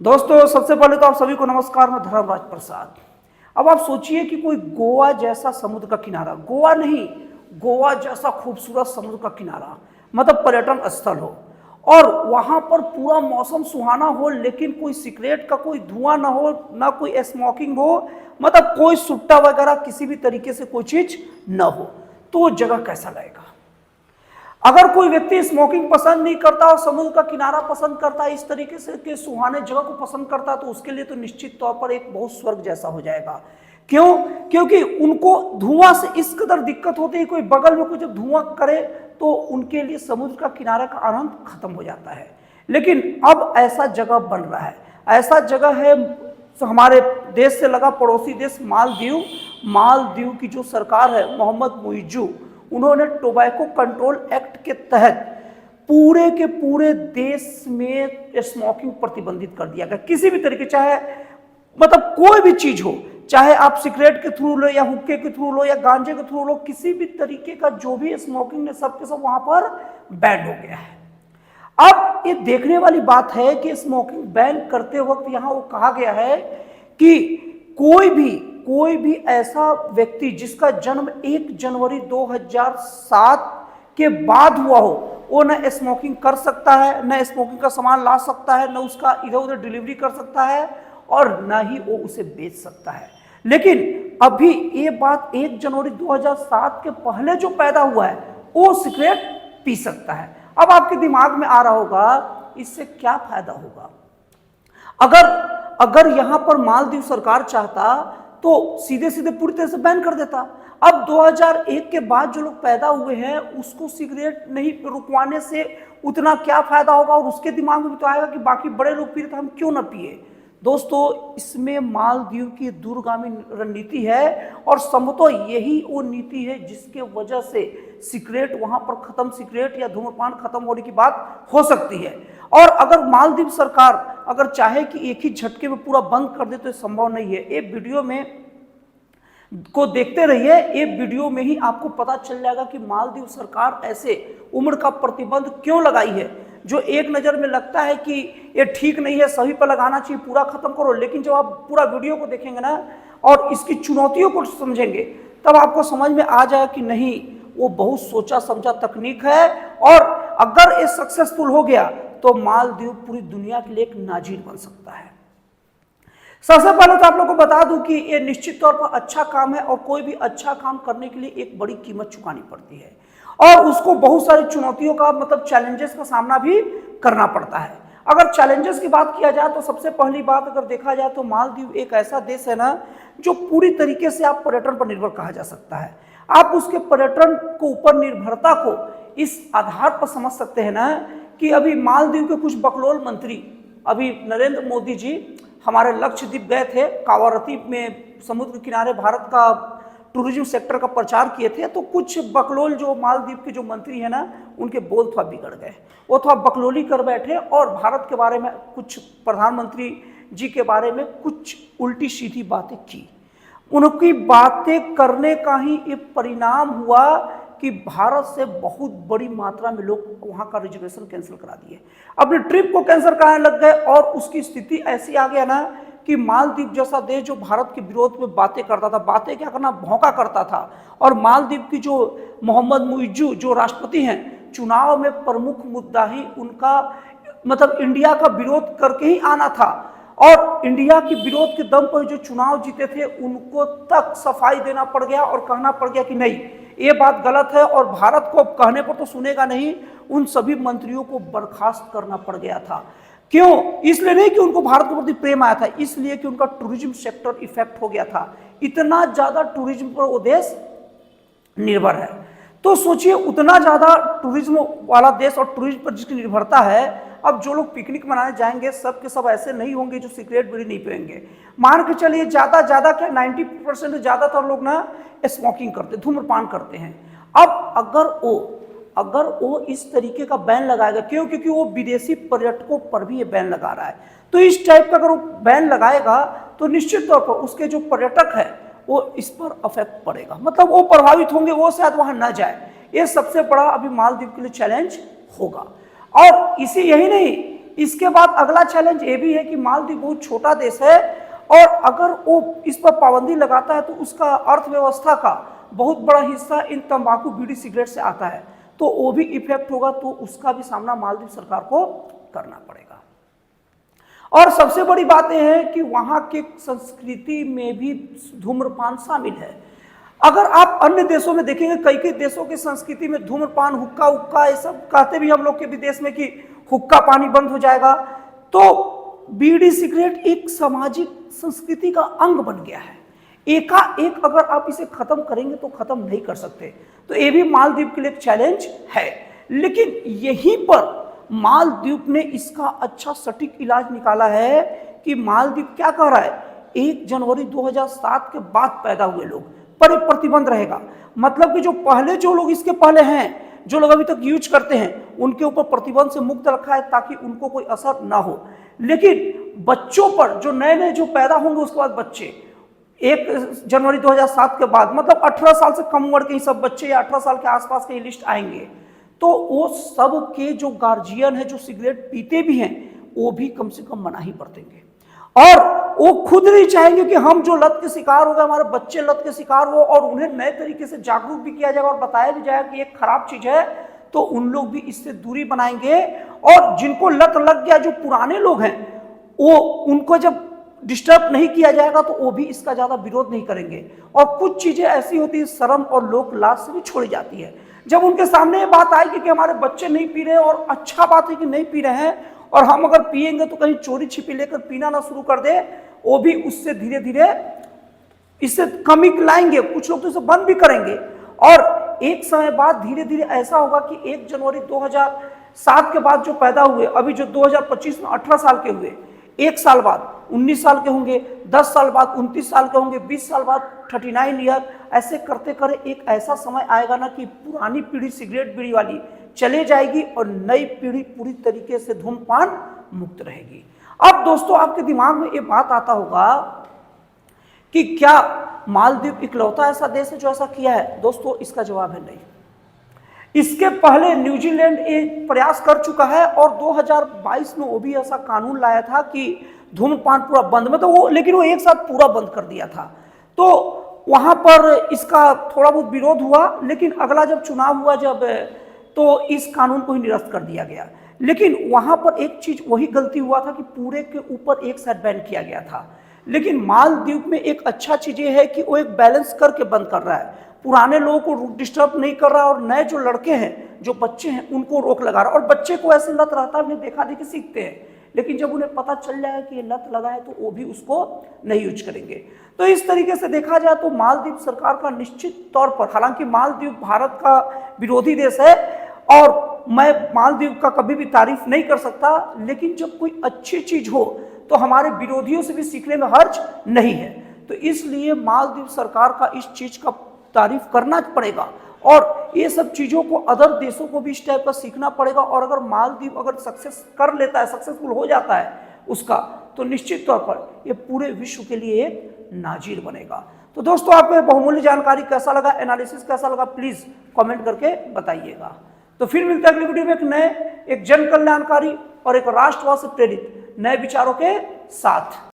दोस्तों सबसे पहले तो आप सभी को नमस्कार। मैं धर्मराज प्रसाद। अब आप सोचिए कि कोई गोवा जैसा समुद्र का किनारा, गोवा नहीं, गोवा जैसा खूबसूरत समुद्र का किनारा, मतलब पर्यटन स्थल हो और वहां पर पूरा मौसम सुहाना हो, लेकिन कोई सिगरेट का कोई धुआं ना हो, ना कोई स्मोकिंग हो, मतलब कोई सुट्टा वगैरह किसी भी तरीके से कोई चीज ना हो, तो वो जगह कैसा लगेगा। अगर कोई व्यक्ति स्मोकिंग पसंद नहीं करता और समुद्र का किनारा पसंद करता है, इस तरीके से के सुहाने जगह को पसंद करता है, तो उसके लिए तो निश्चित तौर पर एक बहुत स्वर्ग जैसा हो जाएगा। क्यों? क्योंकि उनको धुआं से इस कदर दिक्कत होती है, कोई बगल में कोई जब धुआं करे तो उनके लिए समुद्र का किनारा का आनंद खत्म हो जाता है। लेकिन अब ऐसा जगह बन रहा है, ऐसा जगह है हमारे देश से लगा पड़ोसी देश मालदीव। मालदीव की जो सरकार है, मोहम्मद मुइज्जू, उन्होंने टोबैको कंट्रोल एक्ट के तहत पूरे के पूरे देश में स्मोकिंग प्रतिबंधित कर दिया गया। किसी भी तरीके, चाहे मतलब कोई भी चीज हो, चाहे आप सिगरेट के थ्रू लो या हुक्के के थ्रू लो या गांजे के थ्रू लो, किसी भी तरीके का जो भी स्मोकिंग है सब के सब वहां पर बैन हो गया है। अब ये देखने वाली बात है कि स्मोकिंग बैन करते वक्त यहां वो कहा गया है कि कोई भी ऐसा व्यक्ति जिसका जन्म 1 जनवरी 2007 के बाद हुआ हो, वो न स्मोकिंग कर सकता है, न स्मोकिंग का सामान ला सकता है, न उसका इधर उधर डिलीवरी कर सकता है और न ही वो उसे बेच सकता है। लेकिन अभी ये बात 1 जनवरी 2007 के पहले जो पैदा हुआ है वो सिगरेट पी सकता है। अब आपके दिमाग में आ रहा होगा इससे क्या फायदा होगा। अगर यहां पर मालदीव सरकार चाहता तो सीधे सीधे पूरी तरह से बैन कर देता। अब 2001 के बाद जो लोग पैदा हुए हैं उसको सिगरेट नहीं रुकवाने से उतना क्या फायदा होगा, और उसके दिमाग में भी तो आएगा कि बाकी बड़े लोग पी रहे थे, हम क्यों ना पिए। दोस्तों, इसमें मालदीव की दूरगामी रणनीति है और संभवतः यही वो नीति है जिसके वजह से सिगरेट वहां पर खत्म, सिगरेट या धूम्रपान खत्म होने की बात हो सकती है। और अगर मालदीव सरकार अगर चाहे कि एक ही झटके में पूरा बंद कर दे तो संभव नहीं है। ये वीडियो में को देखते रहिए, ये वीडियो में ही आपको पता चल जाएगा कि मालदीव सरकार ऐसे उम्र का प्रतिबंध क्यों लगाई है, जो एक नज़र में लगता है कि ये ठीक नहीं है, सभी पर लगाना चाहिए, पूरा खत्म करो। लेकिन जब आप पूरा वीडियो को देखेंगे ना और इसकी चुनौतियों को समझेंगे, तब आपको समझ में आ जाएगा कि नहीं, वो बहुत सोचा समझा तकनीक है और अगर ये सक्सेसफुल हो गया तो मालदीव पूरी दुनिया के लिए एक नाजीर बन सकता है। सबसे पहले तो आप लोगों को बता दूं कि ये निश्चित तौर पर अच्छा काम है और कोई भी अच्छा काम करने के लिए एक बड़ी कीमत चुकानी पड़ती है और उसको बहुत सारी चुनौतियों का मतलब चैलेंजेस का सामना भी करना पड़ता है। अगर चैलेंजेस की बात किया जाए तो सबसे पहली बात अगर देखा जाए तो मालदीव एक ऐसा देश है ना जो पूरी तरीके से आप पर्यटन पर निर्भर कहा जा सकता है। आप उसके पर्यटन को ऊपर निर्भरता को इस आधार पर समझ सकते हैं ना कि अभी मालदीव के कुछ बकलोल मंत्री, अभी नरेंद्र मोदी जी हमारे लक्षद्वीप गए थे, कावारती में समुद्र किनारे भारत का टूरिज्म सेक्टर का प्रचार किए थे, तो कुछ बकलोल जो मालदीव के जो मंत्री हैं ना, उनके बोल थोड़ा बिगड़ गए, वो थोड़ा बकलोली कर बैठे और भारत के बारे में, कुछ प्रधानमंत्री जी के बारे में कुछ उल्टी सीधी बातें की। उनकी बातें करने का ही एक परिणाम हुआ कि भारत से बहुत बड़ी मात्रा में लोग वहां का रिजर्वेशन कैंसिल करा दिए, अपने ट्रिप को कैंसिल कराने लग गए और उसकी स्थिति ऐसी आ गया ना कि मालदीव जैसा देश जो भारत के विरोध में बातें करता था, बातें क्या करना, भौंका करता था। और मालदीव की जो मोहम्मद मुइज्जू जो राष्ट्रपति हैं, चुनाव में प्रमुख मुद्दा ही उनका मतलब इंडिया का विरोध करके ही आना था और इंडिया के विरोध के दम पर जो चुनाव जीते थे उनको तक सफाई देना पड़ गया और कहना पड़ गया कि नहीं, ये बात गलत है और भारत को कहने पर तो सुनेगा नहीं। उन सभी मंत्रियों को बर्खास्त करना पड़ गया था। क्यों? इसलिए नहीं कि उनको भारत के प्रति प्रेम आया था, इसलिए कि उनका टूरिज्म सेक्टर इफेक्ट हो गया था। इतना ज्यादा टूरिज्म पर वो देश निर्भर है। तो सोचिए, उतना ज्यादा टूरिज्म वाला देश और टूरिज्म पर जिसकी निर्भरता है, अब जो लोग पिकनिक मनाने जाएंगे सब के सब ऐसे नहीं होंगे जो सिगरेट बीड़ी नहीं पिएंगे। मान के चलिए ज्यादा क्या 90% ज्यादातर लोग ना स्मोकिंग करते, धूम्रपान करते हैं। अब अगर वो इस तरीके का बैन लगाएगा, क्यों? क्योंकि वो विदेशी पर्यटकों पर भी ये बैन लगा रहा है, तो इस टाइप का अगर वो बैन लगाएगा तो निश्चित तौर पर उसके जो पर्यटक है वो इस पर अफेक्ट पड़ेगा, मतलब वो प्रभावित होंगे, वो शायद वहां ना जाए। ये सबसे बड़ा अभी मालदीव के लिए चैलेंज होगा। और इसी यही नहीं, इसके बाद अगला चैलेंज ये भी है कि मालदीव बहुत छोटा देश है और अगर वो इस पर पाबंदी लगाता है तो उसका अर्थव्यवस्था का बहुत बड़ा हिस्सा इन तंबाकू, बीड़ी, सिगरेट से आता है, तो वो भी इफेक्ट होगा, तो उसका भी सामना मालदीव सरकार को करना पड़ेगा। और सबसे बड़ी बात यह है कि वहां की संस्कृति में भी धूम्रपान शामिल है। अगर आप अन्य देशों में देखेंगे, कई कई देशों की संस्कृति में धूम्रपान, हुक्का उक्का, ये सब कहते भी हम लोग के विदेश में कि हुक्का पानी बंद हो जाएगा, तो बीड़ी सिगरेट एक सामाजिक संस्कृति का अंग बन गया है। एकाएक अगर आप इसे खत्म करेंगे तो खत्म नहीं कर सकते, तो ये भी मालदीव के लिए एक चैलेंज है। लेकिन यहीं पर मालदीव ने इसका अच्छा सटीक इलाज निकाला है कि मालदीव क्या कह रहा है, 1 जनवरी 2007 के बाद पैदा हुए लोग पर प्रतिबंध रहेगा। मतलब कि जो पहले जो लोग इसके पहले हैं, जो लोग अभी तक यूज करते हैं, उनके ऊपर प्रतिबंध से मुक्त रखा है ताकि उनको कोई असर ना हो। लेकिन बच्चों पर, जो नए नए जो पैदा होंगे उसके बाद बच्चे, 1 जनवरी 2007 के बाद, मतलब 18 साल से कम उम्र के ही सब बच्चे या 18 साल के आसपास के लिस्ट आएंगे, तो वो सब के जो गार्जियन है, जो सिगरेट पीते भी हैं, वो भी कम से कम मना ही बरतेंगे। और वो खुद नहीं चाहेंगे कि हम जो लत के शिकार हो गए, हमारे बच्चे लत के शिकार हो, और उन्हें नए तरीके से जागरूक भी किया जाएगा और बताया भी जाएगा कि ये खराब चीज है, तो उन लोग भी इससे दूरी बनाएंगे। और जिनको लत लग गया, जो पुराने लोग हैं, वो उनको जब डिस्टर्ब नहीं किया जाएगा तो वो भी इसका ज्यादा विरोध नहीं करेंगे। और कुछ चीजें ऐसी होती है, शर्म और लोक लाज से भी छोड़ी जाती है। जब उनके सामने ये बात आएगी कि हमारे बच्चे नहीं पी रहे और अच्छा बात है कि नहीं पी रहे हैं, और हम अगर पिएंगे तो कहीं चोरी छिपी लेकर पीना ना शुरू कर दे, वो भी उससे धीरे धीरे इससे कमी लाएंगे। कुछ लोग तो इसे बंद भी करेंगे। और एक समय बाद धीरे धीरे ऐसा होगा कि 1 जनवरी 2007 के बाद जो पैदा हुए, अभी जो 2025 में 18 साल के हुए, 1 साल बाद 19 साल के होंगे, 10 साल बाद 29 साल के होंगे, 20 साल बाद 39 ईयर, ऐसे करते करते एक ऐसा समय आएगा ना कि पुरानी पीढ़ी सिगरेट बीड़ी वाली चले जाएगी और नई पीढ़ी पूरी तरीके से धूम्रपान मुक्त रहेगी। अब दोस्तों, आपके दिमाग में ये बात आता होगा कि क्या मालदीव इकलौता ऐसा देश है जो ऐसा किया है? दोस्तों, इसका जवाब है नहीं। इसके पहले न्यूजीलैंड एक प्रयास कर चुका है और 2022 में वो भी ऐसा कानून लाया था कि धूम्रपान पूरा बंद में, तो वो, लेकिन वो एक साथ पूरा बंद कर दिया था। तो वहां पर इसका थोड़ा बहुत विरोध हुआ, लेकिन अगला जब चुनाव हुआ तो इस कानून को ही निरस्त कर दिया गया। लेकिन वहां पर एक चीज वही गलती हुआ था कि पूरे के ऊपर एक साथ बैन किया गया था। लेकिन मालदीव में एक अच्छा चीज ये है कि वो एक बैलेंस करके बंद कर रहा है, पुराने लोगों को डिस्टर्ब नहीं कर रहा, और नए जो लड़के हैं, जो बच्चे हैं, उनको रोक लगा रहा। और बच्चे को ऐसे लत रहता है, उन्हें देखा देखी सीखते हैं, लेकिन जब उन्हें पता चल जाए कि ये लत लगा है तो वो भी उसको नहीं यूज करेंगे। तो इस तरीके से देखा जाए तो मालदीव सरकार का निश्चित तौर पर, हालांकि मालदीव भारत का विरोधी देश है और मैं मालदीव का कभी भी तारीफ नहीं कर सकता, लेकिन जब कोई अच्छी चीज हो तो हमारे विरोधियों से भी सीखने में हर्ज नहीं है। तो इसलिए मालदीव सरकार का इस चीज का तारीफ करना पड़ेगा और ये सब चीजों को अदर देशों को भी इस टाइप का सीखना पड़ेगा। और अगर मालदीव अगर सक्सेस कर लेता है, सक्सेसफुल हो जाता है उसका, तो निश्चित तौर पर ये पूरे विश्व के लिए एक नाजीर बनेगा। तो दोस्तों, आपको बहुमूल्य जानकारी कैसा लगा, एनालिसिस कैसा लगा, प्लीज कमेंट करके बताइएगा। तो फिर मिलते हैं अगली वीडियो में एक नए, एक जन कल्याणकारी और एक राष्ट्रवाद से प्रेरित नए विचारों के साथ।